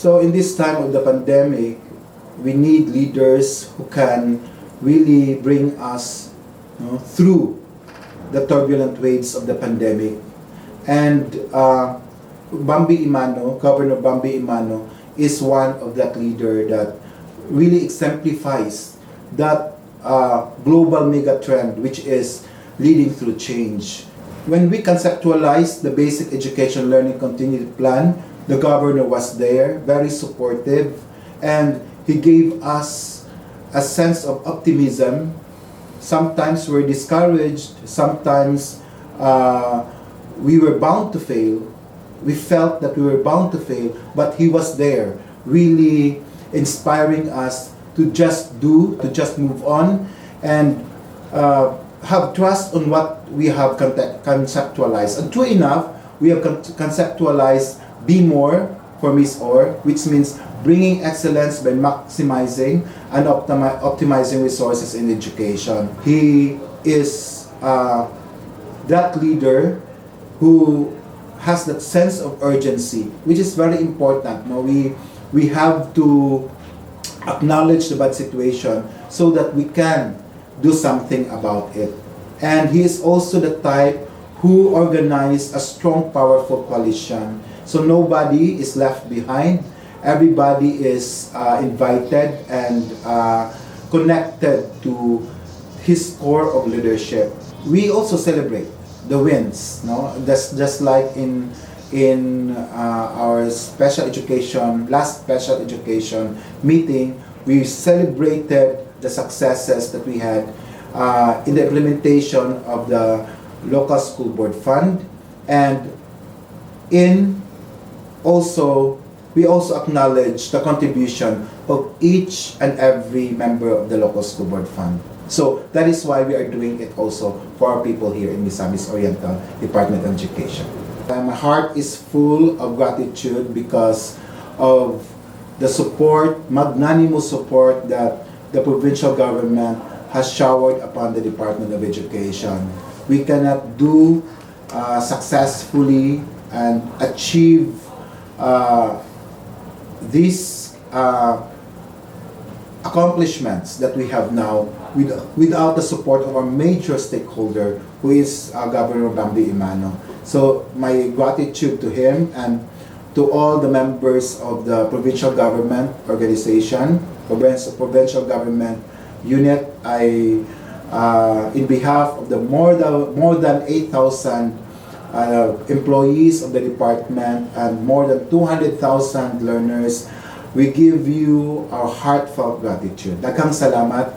So in this time of the pandemic, we need leaders who can really bring us through the turbulent waves of the pandemic. And Bambi Emano, Governor Bambi Emano, is one of that leader that really exemplifies that global mega trend, which is leading through change. When we conceptualized the basic education learning continuity plan, the governor was there, very supportive, and he gave us a sense of optimism. Sometimes we're discouraged, sometimes we were bound to fail. We felt that we were bound to fail, but he was there, really inspiring us to just do, to just move on, and have trust on what we have conceptualized. And true enough, we have conceptualized Be More for MisOr, which means bringing excellence by maximizing and optimizing resources in education. He is that leader who has that sense of urgency, which is very important. No, we have to acknowledge the bad situation so that we can do something about it. And he is also the type who organized a strong, powerful coalition. So nobody is left behind. Everybody is invited and connected to his core of leadership. We also celebrate the wins. No, that's just like in our last special education meeting, we celebrated the successes that we had in the implementation of the local school board fund, and we also acknowledge the contribution of each and every member of the local school board fund. So that is why we are doing it also for our people here in Misamis Oriental Department of Education. My heart is full of gratitude because of the support, magnanimous support that the provincial government has showered upon the Department of Education. We cannot do successfully and achieve these accomplishments that we have now without the support of our major stakeholder, who is Governor Bambi Emano. So my gratitude to him and to all the members of the provincial government organization, provincial government unit. In behalf of the more than 8,000 employees of the department and more than 200,000 learners, we give you our heartfelt gratitude. Daghang salamat